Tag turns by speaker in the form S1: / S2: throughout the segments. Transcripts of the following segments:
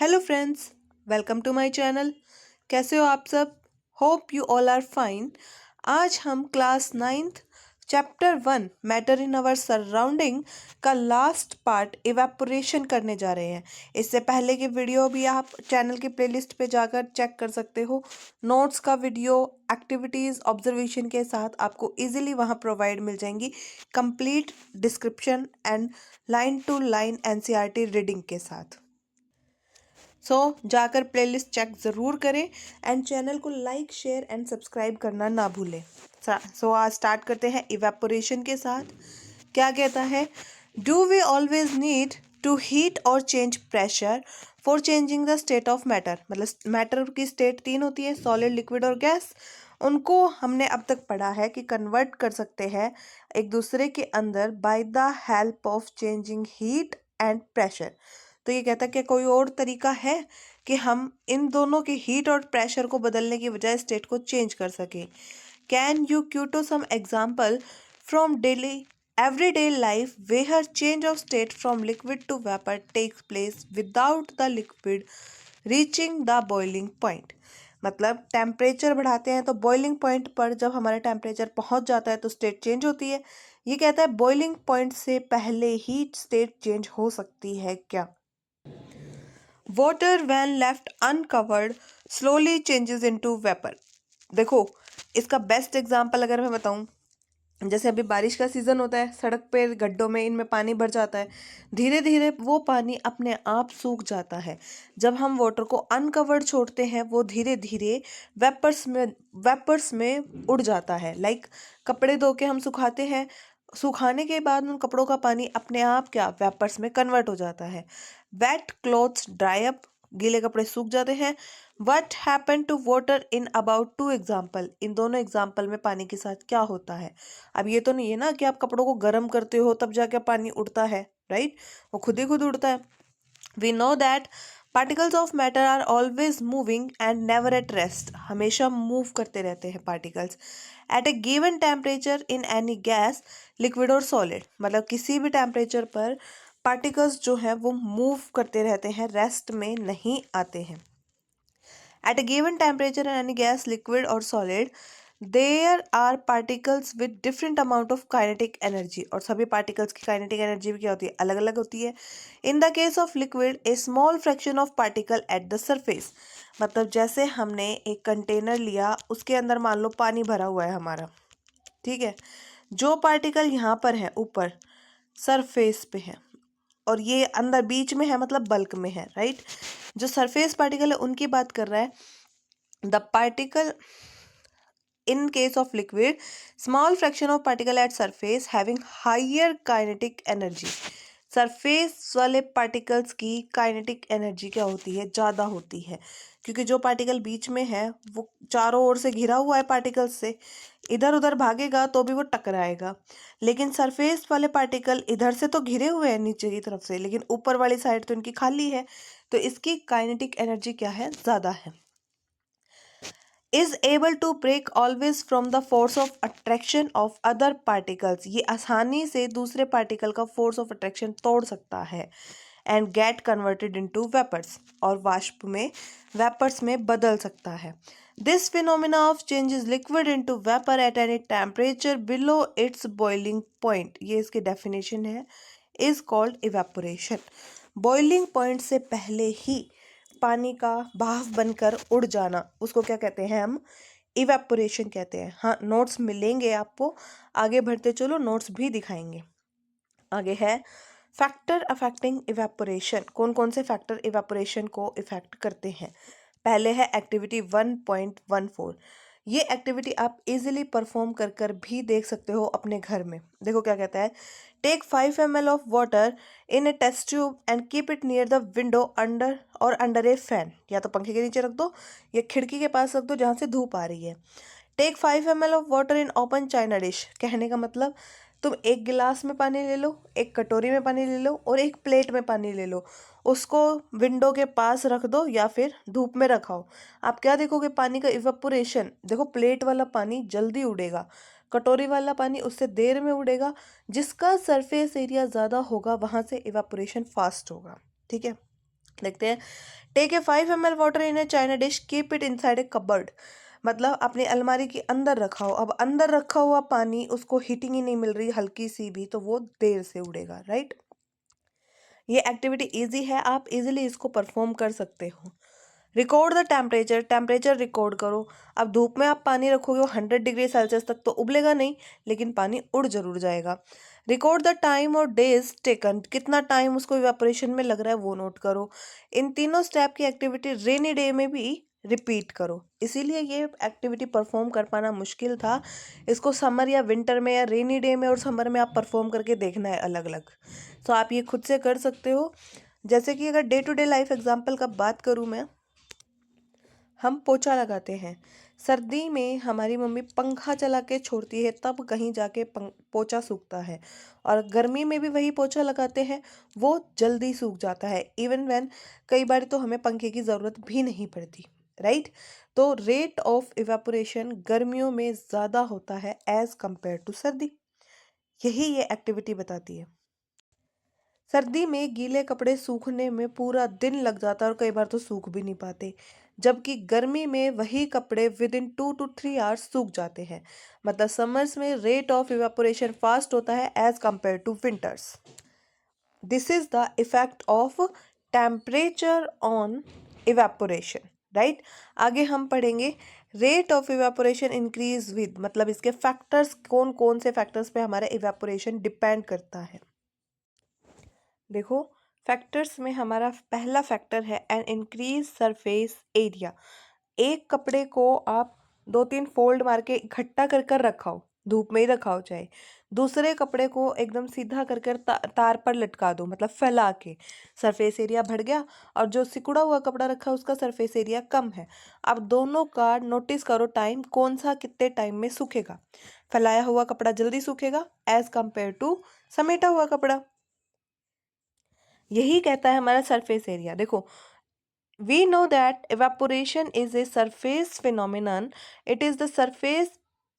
S1: Hello friends, welcome to my channel. कैसे हो आप सब? Hope you all are fine. आज हम class 9th chapter 1 matter in our surrounding का लास्ट पार्ट इवेपोरेशन करने जा रहे हैं। इससे पहले की वीडियो भी आप चैनल की प्लेलिस्ट पे जाकर चेक कर सकते हो। नोट्स का वीडियो, एक्टिविटीज़, ऑब्जर्वेशन के साथ आपको इजीली वहाँ प्रोवाइड मिल जाएंगी, complete description and line to line NCERT reading के साथ। जाकर प्लेलिस्ट चेक ज़रूर करें एंड चैनल को लाइक, शेयर एंड सब्सक्राइब करना ना भूलें। आज स्टार्ट करते हैं इवेपोरेशन के साथ। क्या कहता है? Do we always need to heat or change pressure for changing the state of matter. मतलब मैटर की स्टेट 3 होती है, सॉलिड, लिक्विड और गैस। उनको हमने अब तक पढ़ा है कि कन्वर्ट कर सकते हैं एक दूसरे के अंदर by the help of changing heat and pressure. तो ये कहता है कि कोई और तरीका है कि हम इन दोनों की हीट और प्रेशर को बदलने की बजाय स्टेट को चेंज कर सकें। Can you quote some example from daily everyday life where change of state from liquid to vapor takes place without the liquid reaching the boiling point। मतलब टेम्परेचर बढ़ाते हैं तो बॉइलिंग पॉइंट पर जब हमारा टेम्परेचर पहुंच जाता है तो स्टेट चेंज होती है। ये कहता है बॉइलिंग पॉइंट से पहले ही स्टेट चेंज हो सकती है क्या? Water when left uncovered slowly changes into vapour. देखो, इसका बेस्ट एग्जांपल अगर मैं बताऊं, जैसे अभी बारिश का सीज़न होता है, सड़क पे गड्ढों में इनमें पानी भर जाता है, धीरे धीरे वो पानी अपने आप सूख जाता है। जब हम वाटर को अनकवर्ड छोड़ते हैं वो धीरे धीरे वेपर्स में उड़ जाता है। लाइक कपड़े धो के हम सुखाते हैं, सुखाने के बाद उन कपड़ों का पानी अपने आप क्या वेपर्स में कन्वर्ट हो जाता है। वेट क्लॉथ्स ड्राई अप, गीले कपड़े सूख जाते हैं। What happen to water in about 2 example, इन दोनों एग्जाम्पल में पानी के साथ क्या होता है? अब ये तो नहीं है ना कि आप कपड़ों को गर्म करते हो तब जाके पानी उड़ता है, राइट? वो खुद ही खुद उड़ता है। We know that particles of matter are always moving and never at rest. हमेशा मूव करते रहते हैं particles at a given temperature in any gas, liquid और सॉलिड। मतलब किसी भी टेम्परेचर पर पार्टिकल्स जो हैं वो मूव करते रहते हैं, रेस्ट में नहीं आते हैं। At a given temperature in any gas, liquid or solid, there are particles with different amount of kinetic energy। और सभी particles की kinetic energy भी क्या होती है? अलग अलग होती है। In the case of liquid, a small fraction of particle at the surface। मतलब जैसे हमने एक कंटेनर लिया, उसके अंदर मान लो पानी भरा हुआ है हमारा, ठीक है? जो पार्टिकल यहाँ पर है ऊपर सरफेस पे है और ये अंदर बीच में है, मतलब बल्क में है, राइट? जो सरफेस पार्टिकल है उनकी बात कर रहा है। The particle in case of liquid, small fraction of particle at surface having higher kinetic energy। Surface वाले पार्टिकल्स की काइनेटिक एनर्जी क्या होती है? ज़्यादा होती है, क्योंकि जो पार्टिकल बीच में है वो चारों ओर से घिरा हुआ है पार्टिकल्स से, इधर उधर भागेगा तो भी वो टकराएगा। लेकिन सरफेस वाले पार्टिकल इधर से तो घिरे हुए हैं नीचे की तरफ से, लेकिन ऊपर वाली साइड तो इनकी खाली है, तो इसकी काइनेटिक एनर्जी क्या है? ज़्यादा है। is able to break always from the force of attraction of other particles। ये आसानी से दूसरे पार्टिकल का फोर्स ऑफ अट्रैक्शन तोड़ सकता है। And get converted into vapours, और वाष्प में वेपर्स में बदल सकता है। This phenomena of changes liquid into vapour at any temperature below its boiling point, ये इसकी डेफिनेशन है, is called evaporation. Boiling point से पहले ही पानी का भाप बनकर उड़ जाना, उसको क्या कहते हैं? हम इवेपोरेशन कहते हैं। हाँ, नोट्स मिलेंगे आपको, आगे बढ़ते चलो, नोट्स भी दिखाएंगे। आगे है फैक्टर अफेक्टिंग इवेपोरेशन। कौन कौन से फैक्टर इवेपोरेशन को इफेक्ट करते हैं? पहले है एक्टिविटी 1.14। ये एक्टिविटी आप इजीली परफॉर्म कर कर भी देख सकते हो अपने घर में। देखो क्या कहता है? Take 5 ml of water in a test tube and keep it near the window under a fan. या तो पंखे के नीचे रख दो या खिड़की के पास रख दो जहाँ से धूप आ रही है। Take 5 ml of water in open china dish. कहने का मतलब तुम एक गिलास में पानी ले लो, एक कटोरी में पानी ले लो और एक प्लेट में पानी ले लो, उसको विंडो के पास रख दो या फिर धूप में रखाओ। आप क्या देखोगे? पानी का इवेपोरेशन। देखो, प्लेट वाला पानी जल्दी उड़ेगा, कटोरी वाला पानी उससे देर में उड़ेगा। जिसका सरफेस एरिया ज़्यादा होगा वहाँ से इवेपोरेशन फास्ट होगा, ठीक है? देखते हैं। Take a 5 ml water in a china dish, keep it inside a cupboard. मतलब अपनी अलमारी के अंदर रखाओ। अब अंदर रखा हुआ पानी, उसको हीटिंग ही नहीं मिल रही हल्की सी भी, तो वो देर से उड़ेगा, राइट। ये एक्टिविटी इजी है, आप इजीली इसको परफॉर्म कर सकते हो। Record the temperature, temperature record करो। अब धूप में आप पानी रखोगे 100 डिग्री सेल्सियस तक तो उबलेगा नहीं, लेकिन पानी उड़ जरूर जाएगा। रिकॉर्ड द टाइम और डेज टेकन, कितना टाइम उसको इवेपोरेशन में लग रहा है वो नोट करो। इन तीनों स्टेप की एक्टिविटी रेनी डे में भी रिपीट करो। इसीलिए ये एक्टिविटी परफॉर्म कर पाना मुश्किल था। इसको समर या विंटर में या रेनी डे में और समर में आप परफॉर्म करके देखना है अलग अलग। तो आप ये खुद से कर सकते हो। जैसे कि अगर day to day life example का बात करूँ मैं, हम पोछा लगाते हैं। सर्दी में हमारी मम्मी पंखा चला के छोड़ती है, तब कहीं जाके पोछा सूखता है। और गर्मी में भी वही पोछा लगाते हैं, वो जल्दी सूख जाता है। इवन व्हेन कई बार तो हमें पंखे की ज़रूरत भी नहीं पड़ती, राइट। तो रेट ऑफ इवेपोरेशन गर्मियों में ज़्यादा होता है एज कंपेयर टू सर्दी। यही ये एक्टिविटी बताती है। सर्दी में गीले कपड़े सूखने में पूरा दिन लग जाता है और कई बार तो सूख भी नहीं पाते, जबकि गर्मी में वही कपड़े विद इन 2 to 3 आवर्स सूख जाते हैं। मतलब समर्स में रेट ऑफ इवेपोरेशन फास्ट होता है as compare to winters. This is the effect of temperature on evaporation, right. आगे हम पढ़ेंगे rate of evaporation increase with, मतलब इसके फैक्टर्स कौन कौन से फैक्टर्स पे हमारा इवेपोरेशन डिपेंड करता है। देखो, फैक्टर्स में हमारा पहला फैक्टर है एन इंक्रीज सरफेस एरिया। एक कपड़े को आप 2-3 फोल्ड मार के इकट्ठा कर कर रखाओ, धूप में ही रखाओ चाहे, दूसरे कपड़े को एकदम सीधा कर कर तार पर लटका दो, मतलब फैला के, सरफेस एरिया बढ़ गया। और जो सिकुड़ा हुआ कपड़ा रखा है उसका सरफेस एरिया कम है। अब दोनों का नोटिस करो टाइम, कौन सा कितने टाइम में सूखेगा। फैलाया हुआ कपड़ा जल्दी सूखेगा एज कंपेयर टू समेटा हुआ कपड़ा। यही कहता है हमारा सरफेस एरिया। देखो, we know that evaporation is a surface phenomenon. It is the surface,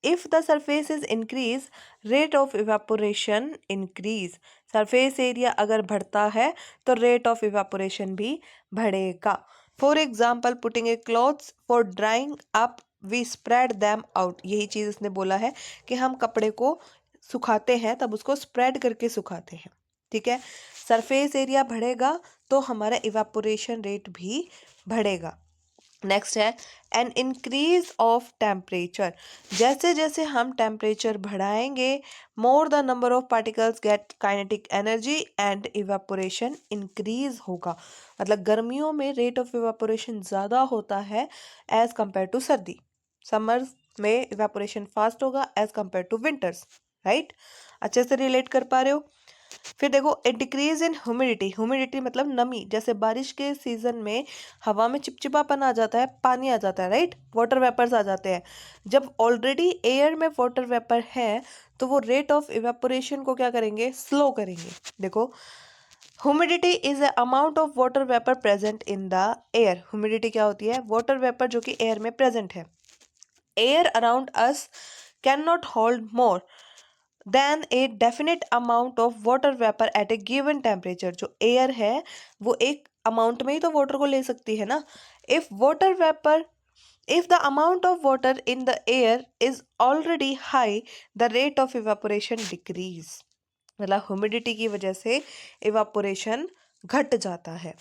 S1: if the surface is increase, rate of evaporation increase. Surface area अगर बढ़ता है तो रेट ऑफ इवेपोरेशन भी बढ़ेगा। For example, putting a clothes for drying up, we spread them out. यही चीज़ इसने बोला है कि हम कपड़े को सुखाते हैं तब उसको स्प्रेड करके सुखाते हैं, ठीक है। सरफेस एरिया बढ़ेगा तो हमारा इवेपोरेशन रेट भी बढ़ेगा। नेक्स्ट है एन इंक्रीज ऑफ टेम्परेचर। जैसे जैसे हम टेम्परेचर बढ़ाएंगे, more the number of particles get kinetic energy and evaporation increase होगा। मतलब गर्मियों में रेट ऑफ इवेपोरेशन ज़्यादा होता है एज कंपेयर टू सर्दी। समर में इवेपोरेशन फास्ट होगा as compare to winters, right. अच्छे से रिलेट कर पा रहे हो। फिर देखो, a decrease in humidity. Humidity मतलब नमी। जैसे बारिश के सीजन में हवा में चिपचिपापन आ जाता है, पानी आ जाता है, राइट, वाटर वेपर्स आ जाते हैं। जब ऑलरेडी एयर में वाटर वेपर है तो वो रेट ऑफ इवेपोरेशन को क्या करेंगे, स्लो करेंगे। देखो, humidity is a amount of water vapour present in the air. Humidity क्या होती है, वाटर वेपर जो कि एयर में प्रेजेंट है। Air around us can not hold more than a definite amount of water vapour eight a given temperature. जो air है वो एक अमाउंट में ही तो वाटर को ले सकती है ना। If water vapour, if the amount of water in the air is already high, the rate of evaporation decrease. मतलब ह्यूमिडिटी की वजह से इवेपोरेशन घट जाता है।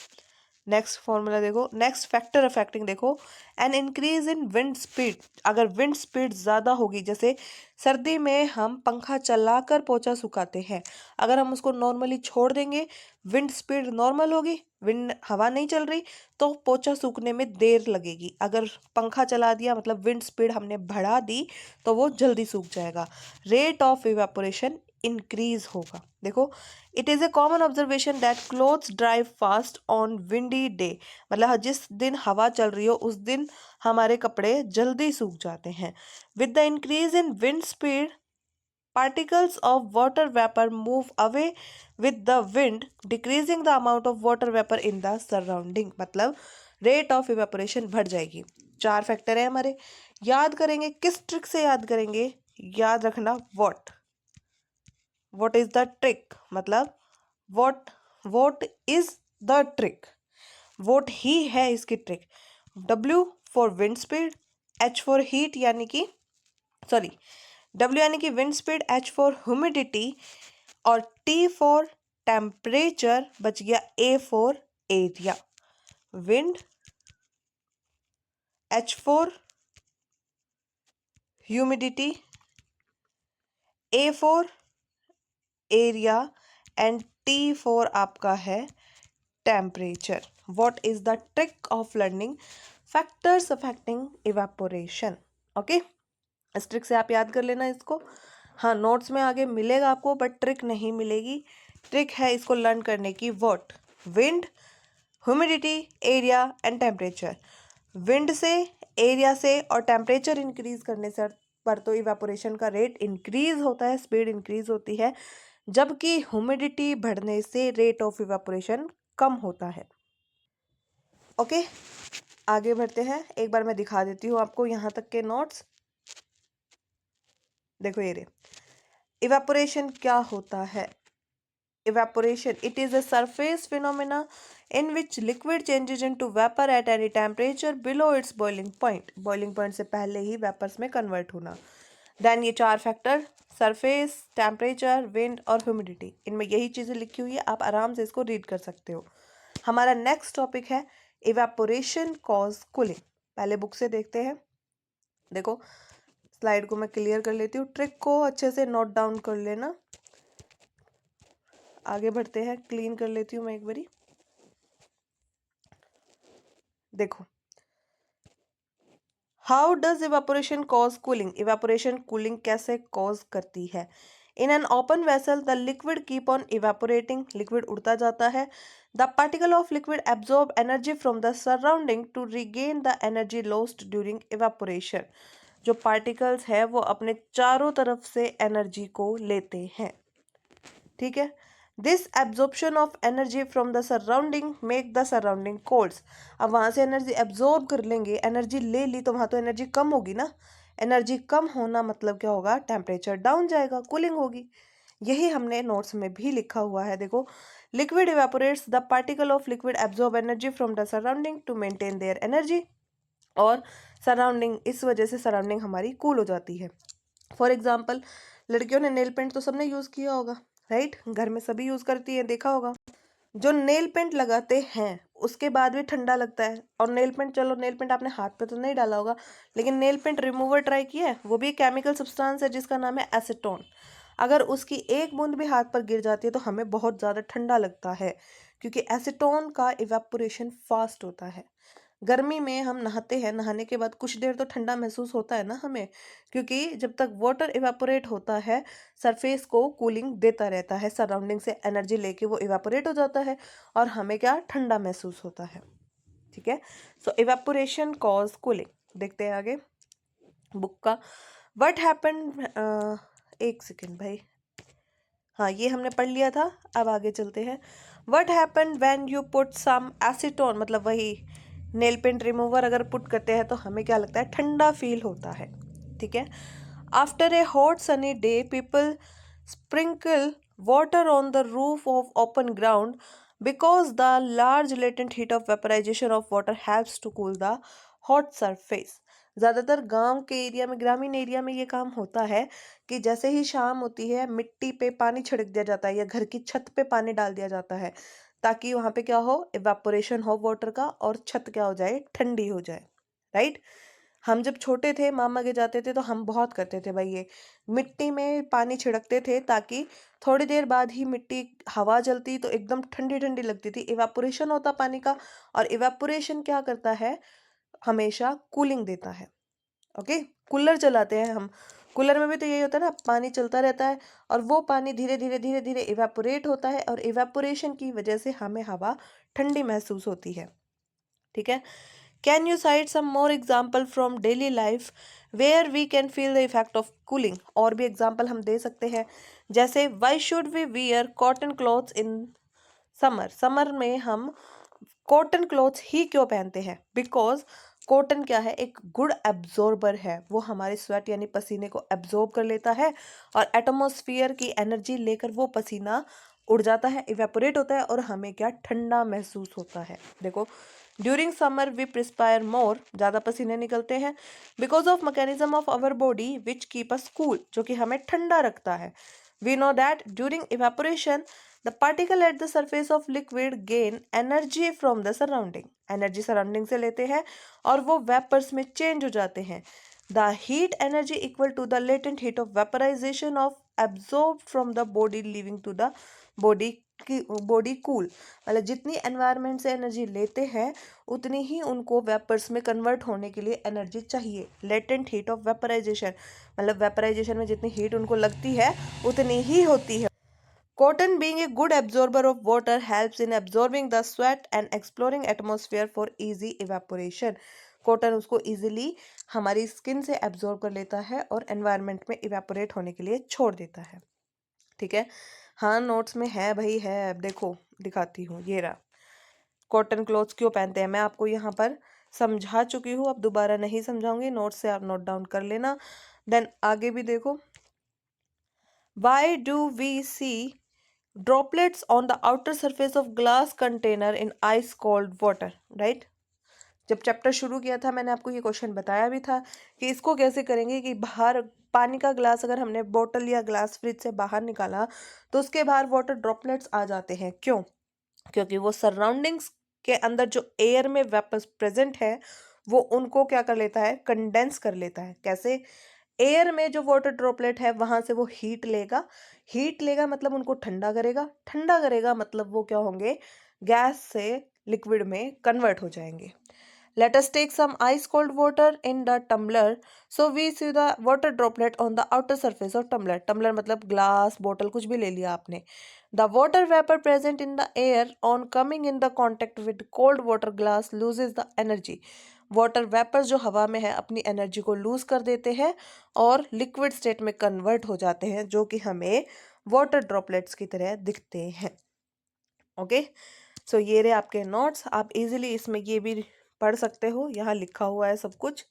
S1: नेक्स्ट फॉर्मूला देखो, नेक्स्ट फैक्टर अफेक्टिंग, देखो, an increase in wind speed. अगर विंड स्पीड ज़्यादा होगी, जैसे सर्दी में हम पंखा चलाकर पोछा सुखाते हैं, अगर हम उसको नॉर्मली छोड़ देंगे, विंड स्पीड नॉर्मल होगी, विंड हवा नहीं चल रही, तो पोछा सूखने में देर लगेगी। अगर पंखा चला दिया मतलब विंड स्पीड हमने बढ़ा दी तो वो जल्दी सूख जाएगा, रेट ऑफ इवेपोरेशन इंक्रीज होगा। देखो, it is a common observation that clothes dry fast on windy day. मतलब जिस दिन हवा चल रही हो उस दिन हमारे कपड़े जल्दी सूख जाते हैं। With the increase in wind speed, particles of water vapor move away with the wind, decreasing the amount of water vapor in the surrounding। मतलब रेट ऑफ इवेपोरेशन बढ़ जाएगी। 4 फैक्टर है हमारे। याद करेंगे, किस ट्रिक से याद करेंगे, याद रखना what is the trick, मतलब what is the trick। What ही है इसकी trick. W for wind speed, H for heat यानी कि सॉरी W यानी कि wind speed, H for humidity और T फॉर टेम्परेचर, बच गया A for area. Wind, H for humidity, A for area and T for आपका है temperature. What is the trick of learning factors affecting evaporation? Okay, इस trick से आप याद कर लेना इसको। हाँ, नोट्स में आगे मिलेगा आपको, बट ट्रिक नहीं मिलेगी। ट्रिक है इसको लर्न करने की। What? Wind, humidity, area and temperature. Wind से, एरिया से और टेम्परेचर इंक्रीज करने से पर तो इवेपोरेशन का रेट इंक्रीज होता है, स्पीड इंक्रीज होती है, जबकि ह्यूमिडिटी बढ़ने से रेट ऑफ इवेपोरेशन कम होता है। ओके, आगे बढ़ते हैं। एक बार मैं दिखा देती हूँ आपको यहाँ तक के नोट्स। देखो ये रे, इवेपोरेशन क्या होता है? Evaporation, it is a surface phenomena in which liquid changes into vapor at any temperature below its boiling point. Boiling point से पहले ही vapors में convert होना। Then ये 4 फैक्टर, सरफेस, टेम्परेचर, विंड और ह्यूमिडिटी, इनमें यही चीज़ें लिखी हुई है, आप आराम से इसको रीड कर सकते हो। हमारा नेक्स्ट टॉपिक है इवेपोरेशन कॉज कूलिंग। पहले बुक से देखते हैं। देखो स्लाइड को मैं क्लियर कर लेती हूँ, ट्रिक को अच्छे से नोट डाउन कर लेना। आगे बढ़ते हैं, क्लीन कर लेती हूँ मैं एक बारी। देखो, how does evaporation cause cooling? Evaporation cooling कैसे कॉज करती है? In an open vessel the liquid keep on evaporating, liquid उड़ता जाता है। The particle of liquid absorb energy from the surrounding to regain the energy lost during evaporation. जो particles है वो अपने चारों तरफ से एनर्जी को लेते हैं, ठीक है। This absorption of energy from the surrounding make the surrounding colds. अब वहाँ से एनर्जी एब्जॉर्ब कर लेंगे, एनर्जी ले ली तो वहाँ तो एनर्जी कम होगी ना। एनर्जी कम होना मतलब क्या होगा? टेम्परेचर डाउन जाएगा, कूलिंग होगी। यही हमने नोट्स में भी लिखा हुआ है। देखो, liquid evaporates, the particle of liquid absorb energy from the surrounding to maintain their energy. और सराउंडिंग, इस वजह से सराउंडिंग हमारी कूल हो जाती है। फॉर एग्जाम्पल, लड़कियों ने नेल पेंट तो सबने यूज़ किया होगा, राइट? घर में सभी यूज़ करती है, देखा होगा। जो नेल पेंट लगाते हैं उसके बाद भी ठंडा लगता है। और नेल पेंट, चलो नेल पेंट आपने हाथ पे तो नहीं डाला होगा, लेकिन नेल पेंट रिमूवर ट्राई किया है। वो भी एक केमिकल सब्सटेंस है जिसका नाम है एसीटोन। अगर उसकी एक बूंद भी हाथ पर गिर जाती है तो हमें बहुत ज़्यादा ठंडा लगता है, क्योंकि एसीटोन का इवेपोरेशन फास्ट होता है। गर्मी में हम नहाते हैं, नहाने के बाद कुछ देर तो ठंडा महसूस होता है ना हमें, क्योंकि जब तक वाटर इवेपोरेट होता है सरफेस को कूलिंग देता रहता है, सराउंडिंग से एनर्जी लेके वो इवेपोरेट हो जाता है और हमें क्या ठंडा महसूस होता है, ठीक है। सो इवेपोरेशन कॉज कूलिंग। देखते हैं आगे बुक का। व्हाट हैपन, एक सेकेंड भाई, हाँ ये हमने पढ़ लिया था, अब आगे चलते हैं। What happen when you put some acetone, मतलब वही नेल पेंट रिमूवर अगर पुट करते हैं तो हमें क्या लगता है? ठंडा फील होता है, ठीक है। After a hot sunny day people sprinkle water on the roof of open ground because the large latent heat of vaporisation of water helps to cool the hot surface. ज़्यादातर गांव के एरिया में, ग्रामीण area में ये काम होता है कि जैसे ही शाम होती है मिट्टी पे पानी छिड़क दिया जाता है या घर की छत पे पानी डाल दिया जाता है, ताकि वहाँ पे क्या हो? इवेपोरेशन हो वाटर का और छत क्या हो जाए? ठंडी हो जाए, राइट। हम जब छोटे थे मामा के जाते थे तो हम बहुत करते थे भाई, ये मिट्टी में पानी छिड़कते थे ताकि थोड़ी देर बाद ही मिट्टी, हवा चलती तो एकदम ठंडी ठंडी लगती थी, इवेपोरेशन होता पानी का। और इवेपोरेशन क्या करता है? हमेशा कूलिंग देता है, ओके। कूलर चलाते हैं हम, कूलर में भी तो यही होता है ना, पानी चलता रहता है और वो पानी धीरे धीरे धीरे धीरे इवेपोरेट होता है और इवेपोरेशन की वजह से हमें हवा ठंडी महसूस होती है, ठीक है। Can you cite some more example from daily life where we can feel the effect of cooling? और भी एग्जाम्पल हम दे सकते हैं, जैसे why should we wear cotton clothes in summer? Summer में हम कॉटन क्लॉथ्स ही क्यों पहनते हैं? बिकॉज कॉटन क्या है? एक गुड एब्जॉर्बर है, वो हमारे स्वेट यानी पसीने को एब्जॉर्ब कर लेता है और एटमॉस्फेयर की एनर्जी लेकर वो पसीना उड़ जाता है, इवेपोरेट होता है और हमें क्या ठंडा महसूस होता है। देखो, during summer we perspire more, ज़्यादा पसीने निकलते हैं, because of mechanism of our body which keep us cool, जो कि हमें ठंडा रखता है। We know that during evaporation the particle at the surface of liquid gain energy from the surrounding, energy surrounding से लेते हैं और वो वेपर्स में चेंज हो जाते हैं। The heat energy equal to the latent heat of vaporisation of absorbed from the body leaving to the body body cool, मतलब जितनी एनवायरनमेंट से एनर्जी लेते हैं उतनी ही उनको वेपर्स में कन्वर्ट होने के लिए एनर्जी चाहिए। लेटेंट हीट ऑफ वेपराइजेशन, मतलब वेपराइजेशन में जितनी हीट उनको लगती है उतनी ही होती है। Cotton, being a good absorber of water, helps in absorbing the sweat and exploring atmosphere for easy evaporation. Cotton उसको इजीली हमारी स्किन से एब्जॉर्ब कर लेता है और एनवायरनमेंट में इवेपोरेट होने के लिए छोड़ देता है। ठीक है, हाँ नोट्स में है भाई, है, देखो दिखाती हूँ, ये रहा। कॉटन क्लॉथ्स क्यों पहनते हैं मैं आपको यहाँ पर समझा चुकी हूँ, अब दोबारा नहीं समझाऊंगी, नोट्स से आप नोट डाउन कर लेना। देन आगे भी देखो, why do we see droplets on the outer surface of glass container in ice cold water, right? जब चैप्टर शुरू किया था मैंने आपको ये क्वेश्चन बताया भी था कि इसको कैसे करेंगे कि बाहर पानी का ग्लास अगर हमने बोतल या ग्लास फ्रिज से बाहर निकाला तो उसके बाहर वाटर ड्रॉपलेट्स आ जाते हैं। क्यों? क्योंकि वो सराउंडिंग्स के अंदर जो एयर में वेपर्स प्रेजेंट है वो उनको क्या कर लेता है, कंडेंस कर लेता है। कैसे? एयर में जो वाटर ड्रॉपलेट है वहां से वो हीट लेगा, हीट लेगा मतलब उनको ठंडा करेगा, ठंडा करेगा मतलब वो क्या होंगे, गैस से लिक्विड में कन्वर्ट हो जाएंगे। Let us take some ice cold water in the tumbler. So we see the water droplet on the outer surface of tumbler. Tumbler मतलब ग्लास, बोतल, कुछ भी ले लिया आपने। The water vapor present in the air on coming in the contact with cold water glass loses the energy. Water vapours जो हवा में है अपनी एनर्जी को लूज कर देते हैं और लिक्विड स्टेट में कन्वर्ट हो जाते हैं, जो कि हमें वाटर ड्रॉपलेट्स की तरह दिखते हैं। ओके, सो ये रहे आपके नोट्स, आप इजीली इसमें ये भी पढ़ सकते हो, यहाँ लिखा हुआ है सब कुछ।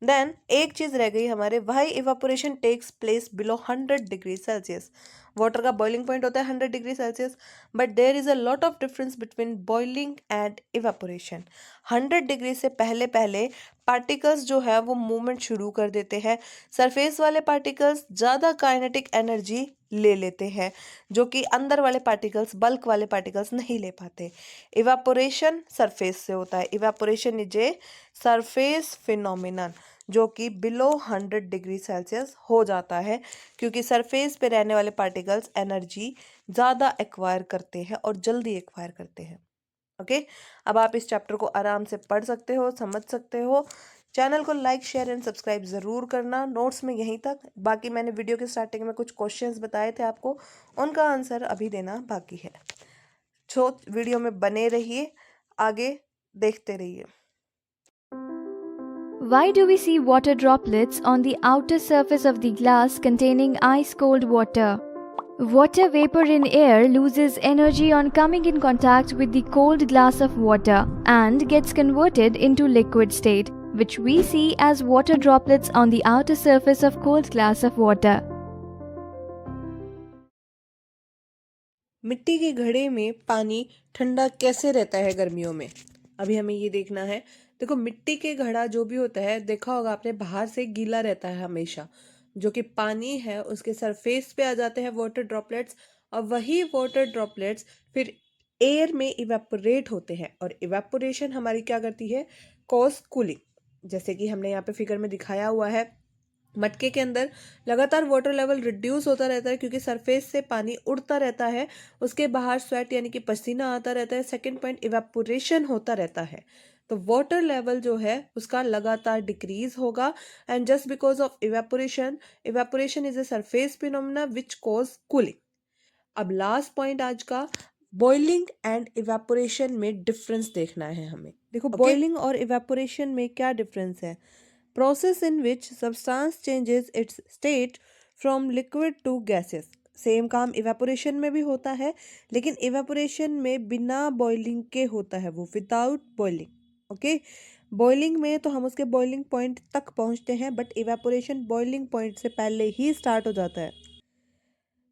S1: देन एक चीज रह गई हमारे, why evaporation takes place below 100 degree Celsius. Water का बॉइलिंग पॉइंट होता है 100 degree Celsius, but there is a lot of difference between boiling and evaporation. 100 degree से पहले पहले पार्टिकल्स जो है वो मूवमेंट शुरू कर देते हैं। सरफेस वाले पार्टिकल्स ज़्यादा काइनेटिक एनर्जी ले लेते हैं, जो कि अंदर वाले पार्टिकल्स, बल्क वाले पार्टिकल्स नहीं ले पाते। इवापोरेशन सरफेस से होता है, evaporation is a surface phenomenon, जो कि बिलो 100 डिग्री सेल्सियस हो जाता है, क्योंकि सरफेस पे रहने वाले पार्टिकल्स एनर्जी ज़्यादा एक्वायर करते हैं और जल्दी एक्वायर करते हैं। ओके, अब आप इस चैप्टर को आराम से पढ़ सकते हो, समझ सकते हो। चैनल को लाइक, शेयर एंड सब्सक्राइब ज़रूर करना। नोट्स में यहीं तक, बाकी मैंने वीडियो के स्टार्टिंग में कुछ क्वेश्चंस बताए थे आपको, उनका आंसर अभी देना बाकी है। सो वीडियो में बने रहिए, आगे देखते रहिए।
S2: Why do we see water droplets on the outer surface of the glass containing ice cold water? Water vapor in air loses energy on coming in contact with the cold glass of water and gets converted into liquid state, which we see as water droplets on the outer surface of cold glass of water.
S1: मिट्टी के घड़े में पानी ठंडा कैसे रहता है गर्मियों में, अभी हमें ये देखना है। देखो, मिट्टी के घड़ा जो भी होता है, देखा होगा आपने, बाहर से गीला रहता है हमेशा, जो कि पानी है उसके सरफेस पे आ जाते हैं वाटर ड्रॉपलेट्स, और वही वाटर ड्रॉपलेट्स फिर एयर में इवेपोरेट होते हैं, और इवेपोरेशन हमारी क्या करती है, कॉज कूलिंग। जैसे कि हमने यहाँ पे फिगर में दिखाया हुआ है, मटके के अंदर लगातार वाटर लेवल रिड्यूस होता रहता है क्योंकि सरफेस से पानी उड़ता रहता है, उसके बाहर स्वेट यानी कि पसीना आता रहता है। सेकंड पॉइंट, इवेपोरेशन होता रहता है, तो वाटर लेवल जो है उसका लगातार डिक्रीज होगा, and just because of evaporation, evaporation is a surface phenomena which cause cooling. अब लास्ट पॉइंट आज का, बॉइलिंग एंड इवेपोरेशन में डिफरेंस देखना है हमें। देखो, बॉइलिंग और इवेपोरेशन में क्या डिफरेंस है। Process in which substance changes its state from liquid to gases. Same काम इवेपोरेशन में भी होता है, लेकिन इवेपोरेशन में बिना बॉइलिंग के होता है, वो विदाउट बॉइलिंग। ओके, बॉइलिंग में तो हम उसके बॉइलिंग पॉइंट तक पहुंचते हैं, बट इवेपोरेशन बॉइलिंग पॉइंट से पहले ही स्टार्ट हो जाता है।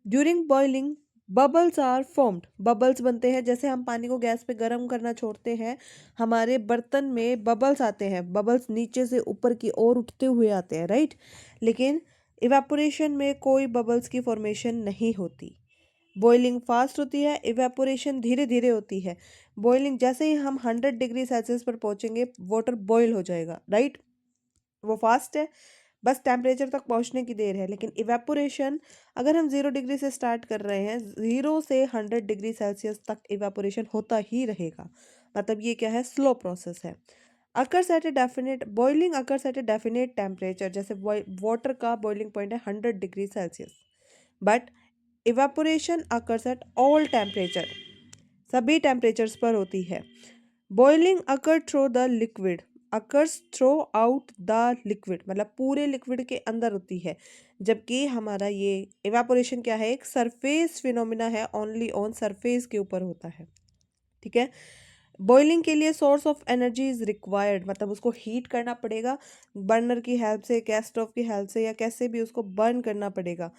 S1: During boiling bubbles are formed, bubbles बनते हैं जैसे हम पानी को गैस पे गर्म करना छोड़ते हैं, हमारे बर्तन में बबल्स आते हैं, बबल्स नीचे से ऊपर की ओर उठते हुए आते हैं, राइट। लेकिन इवेपोरेशन में कोई बबल्स की फॉर्मेशन नहीं होती। बॉइलिंग फास्ट होती है, इवेपोरेशन धीरे धीरे होती है। बॉइलिंग जैसे ही हम 100 डिग्री सेल्सियस पर पहुंचेंगे वाटर बॉयल हो जाएगा, राइट। वो फास्ट है, बस टेम्परेचर तक पहुंचने की देर है। लेकिन इवेपोरेशन अगर हम 0 डिग्री से स्टार्ट कर रहे हैं, 0 से 100 डिग्री सेल्सियस तक इवेपोरेशन होता ही रहेगा। मतलब ये क्या है, स्लो प्रोसेस है। Occurs at a definite boiling occurs at a definite temperature, जैसे वाटर का बॉइलिंग पॉइंट है 100 degree Celsius, but evaporation occurs at all temperature, सभी टेम्परेचर्स पर होती है। Boiling occur through the liquid occurs throughout the liquid, मतलब पूरे liquid के अंदर होती है। जबकि हमारा ये इवेपोरेशन क्या है, एक सरफेस फिनोमिना है, ओनली ऑन सरफेस के ऊपर होता है, ठीक है। बॉइलिंग के लिए source of energy is required, मतलब उसको हीट करना पड़ेगा बर्नर की हेल्प से, गैस स्टोव की हेल्प से, या कैसे भी उसको बर्न करना पड़ेगा।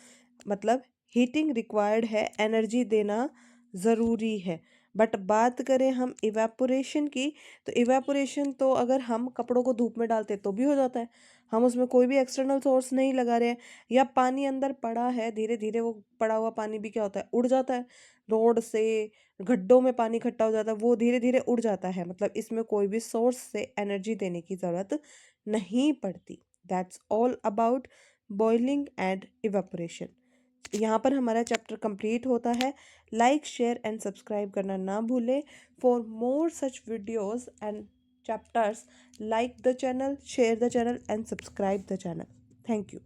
S1: मतलब हीटिंग रिक्वायर्ड है, एनर्जी देना ज़रूरी है। बट बात करें हम इवेपोरेशन की, तो इवेपोरेशन तो अगर हम कपड़ों को धूप में डालते तो भी हो जाता है, हम उसमें कोई भी एक्सटर्नल सोर्स नहीं लगा रहे हैं। या पानी अंदर पड़ा है, धीरे धीरे वो पड़ा हुआ पानी भी क्या होता है, उड़ जाता है। रोड से गड्ढों में पानी इकट्ठा हो जाता है, वो धीरे धीरे उड़ जाता है। मतलब इसमें कोई भी सोर्स से एनर्जी देने की ज़रूरत नहीं पड़ती। That's all about boiling and evaporation. यहाँ पर हमारा चैप्टर कंप्लीट होता है। लाइक शेयर एंड सब्सक्राइब करना ना भूलें। For more such videos and chapters, like the channel, share the channel and subscribe the channel. Thank you.